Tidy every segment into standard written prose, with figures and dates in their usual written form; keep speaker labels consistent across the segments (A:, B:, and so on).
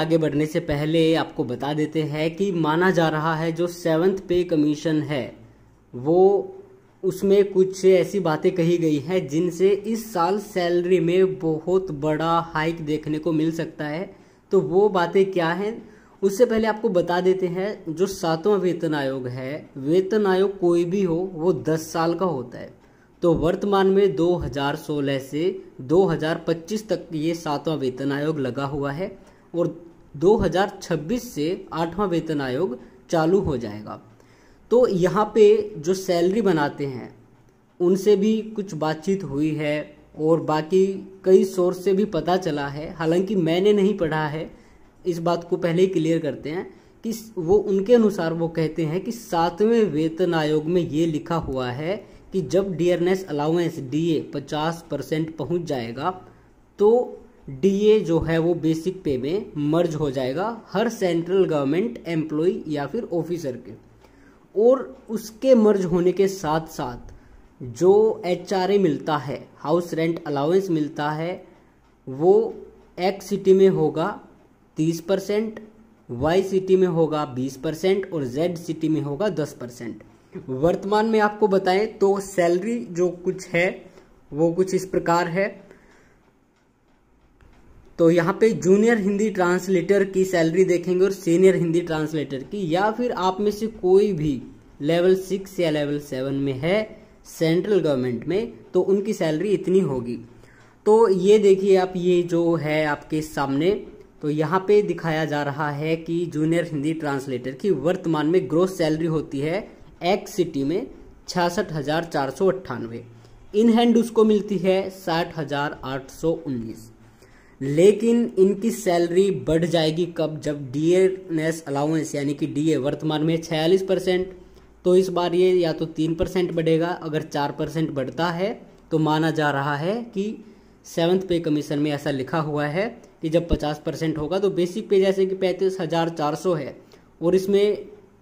A: आगे बढ़ने से पहले आपको बता देते हैं कि माना जा रहा है जो 7th पे कमीशन है वो उसमें कुछ ऐसी बातें कही गई हैं जिनसे इस साल सैलरी में बहुत बड़ा हाइक देखने को मिल सकता है। तो वो बातें क्या हैं उससे पहले आपको बता देते हैं, जो 7वां वेतन आयोग है, वेतन आयोग कोई भी हो वो 10 साल का होता है। तो वर्तमान में 2016 से 2025 तक ये 7वां वेतन आयोग लगा हुआ है और 2026 से 8वां वेतन आयोग चालू हो जाएगा। तो यहाँ पे जो सैलरी बनाते हैं उनसे भी कुछ बातचीत हुई है और बाकी कई सोर्स से भी पता चला है, हालांकि मैंने नहीं पढ़ा है, इस बात को पहले ही क्लियर करते हैं कि वो उनके अनुसार वो कहते हैं कि 7वें वेतन आयोग में ये लिखा हुआ है कि जब डियरनेस अलाउंस डीए 50% पहुंच जाएगा तो डीए जो है वो बेसिक पे में मर्ज हो जाएगा हर सेंट्रल गवर्नमेंट एम्प्लॉय या फिर ऑफिसर के। और उसके मर्ज होने के साथ साथ जो एचआरए मिलता है, हाउस रेंट अलाउंस मिलता है, वो एक्स सिटी में होगा 30%, वाई सिटी में होगा 20% और जेड सिटी में होगा 10%। वर्तमान में आपको बताएं तो सैलरी जो कुछ है वो कुछ इस प्रकार है। तो यहाँ पे जूनियर हिंदी ट्रांसलेटर की सैलरी देखेंगे और सीनियर हिंदी ट्रांसलेटर की, या फिर आप में से कोई भी लेवल 6 या लेवल 7 में है सेंट्रल गवर्नमेंट में तो उनकी सैलरी इतनी होगी। तो ये देखिए आप, ये जो है आपके सामने, तो यहाँ पे दिखाया जा रहा है कि जूनियर हिंदी ट्रांसलेटर की वर्तमान में ग्रोस सैलरी होती है एक्स सिटी में 66,498, इन हैंड उसको मिलती है 60,819। लेकिन इनकी सैलरी बढ़ जाएगी कब, जब डीएनएस अलाउंस यानी कि डीए वर्तमान में 46%, तो इस बार ये या तो 3% बढ़ेगा, अगर 4% बढ़ता है तो माना जा रहा है कि 7th पे कमीशन में ऐसा लिखा हुआ है कि जब 50% होगा तो बेसिक पे जैसे कि 35,400 है और इसमें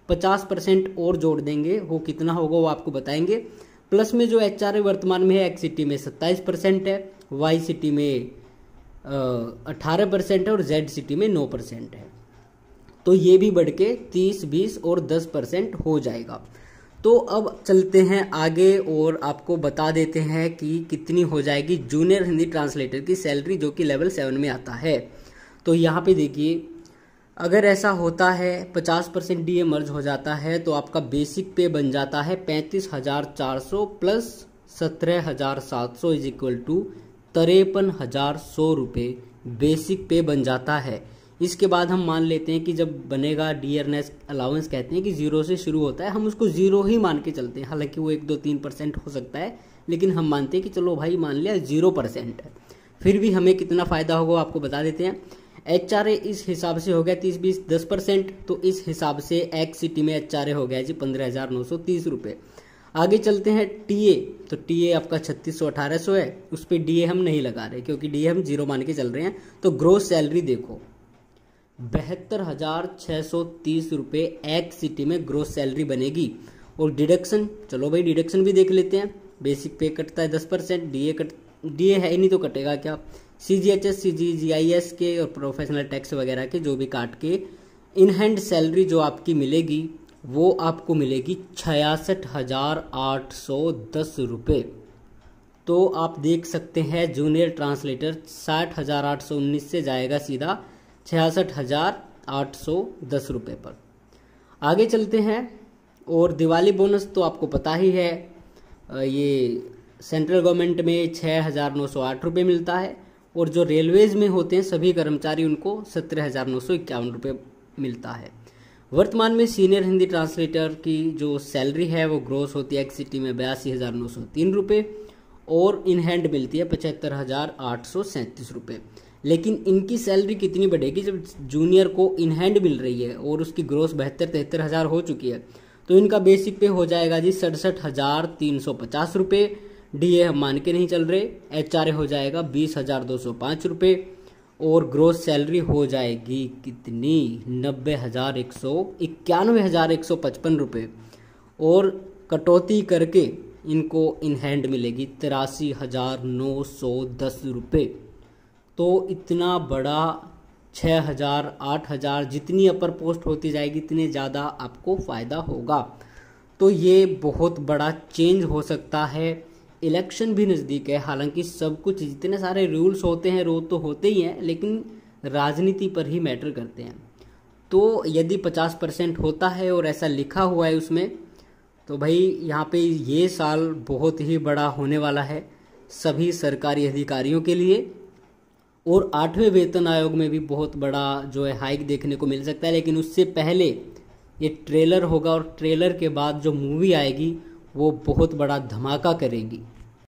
A: 50% और जोड़ देंगे, वो कितना होगा वो आपको बताएंगे। प्लस में जो एचआरए वर्तमान में है एक्स सिटी में 27% है, वाई सिटी में 18% है और जेड सिटी में 9% है। तो ये भी बढ़ के 30, 20 और 10% हो जाएगा। तो अब चलते हैं आगे और आपको बता देते हैं कि कितनी हो जाएगी जूनियर हिंदी ट्रांसलेटर की सैलरी जो कि लेवल 7 में आता है। तो यहाँ पे देखिए, अगर ऐसा होता है 50% डीए मर्ज हो जाता है तो आपका बेसिक पे बन जाता है 35,400 प्लस 17,700 इज इक्वल टू 53,100 रुपये बेसिक पे बन जाता है। इसके बाद हम मान लेते हैं कि जब बनेगा डियरनेस अलाउंस, कहते हैं कि 0 से शुरू होता है, हम उसको 0 ही मान के चलते हैं, हालांकि वो 1, 2, 3% हो सकता है, लेकिन हम मानते हैं कि चलो भाई मान लिया 0% है। फिर भी हमें कितना फ़ायदा होगा आपको बता देते हैं। एचआरए इस हिसाब से हो गया 30, 20, 10%, तो इस हिसाब से एक्स सिटी में एचआरए हो गया जी 15,930 रुपये। आगे चलते हैं टीए, तो टीए आपका 3600, 1800 है, उस पर डीए हम नहीं लगा रहे क्योंकि डीए हम 0 मान के चल रहे हैं। तो ग्रोस सैलरी देखो 72,630 रुपये एक्स सिटी में ग्रोस सैलरी बनेगी। और डिडक्शन, चलो भाई डिडक्शन भी देख लेते हैं। बेसिक पे कटता है 10%, डीए है ही नहीं तो कटेगा क्या, सीजीएचएस, सीजीआईएस के और प्रोफेशनल टैक्स वगैरह के जो भी काट के इन हैंड सैलरी जो आपकी मिलेगी वो आपको मिलेगी 66,810 रुपये। तो आप देख सकते हैं जूनियर ट्रांसलेटर 60,819 से जाएगा सीधा 66,810 रुपये पर। आगे चलते हैं, और दिवाली बोनस तो आपको पता ही है, ये सेंट्रल गवर्नमेंट में 6,908 रुपये मिलता है और जो रेलवेज में होते हैं सभी कर्मचारी उनको 17,951 रुपये मिलता है। वर्तमान में सीनियर हिंदी ट्रांसलेटर की जो सैलरी है वो ग्रोस होती है एक्स सिटी में 82,903 रुपये और इन हैंड मिलती है 75,837 रुपये। लेकिन इनकी सैलरी कितनी बढ़ेगी जब जूनियर को इन हैंड मिल रही है और उसकी ग्रोस 72-73 हज़ार हो चुकी है, तो इनका बेसिक पे हो जाएगा जी 67,350 रुपये। डीए हम मान के नहीं चल रहे, एचआरए हो जाएगा 20,205 रुपये और ग्रोस सैलरी हो जाएगी कितनी 91,155 रुपये और कटौती करके इनको इन हैंड मिलेगी 83,910 रुपये। तो इतना बड़ा 6,000 8,000 जितनी अपर पोस्ट होती जाएगी इतने ज़्यादा आपको फ़ायदा होगा। तो ये बहुत बड़ा चेंज हो सकता है। इलेक्शन भी नज़दीक है, हालांकि सब कुछ जितने सारे रूल्स होते हैं वो तो होते ही हैं, लेकिन राजनीति पर ही मैटर करते हैं। तो यदि 50% होता है और ऐसा लिखा हुआ है उसमें, तो भाई यहाँ पे ये साल बहुत ही बड़ा होने वाला है सभी सरकारी अधिकारियों के लिए। और 8वें वेतन आयोग में भी बहुत बड़ा जो है हाइक देखने को मिल सकता है। लेकिन उससे पहले ये ट्रेलर होगा और ट्रेलर के बाद जो मूवी आएगी वो बहुत बड़ा धमाका करेगी।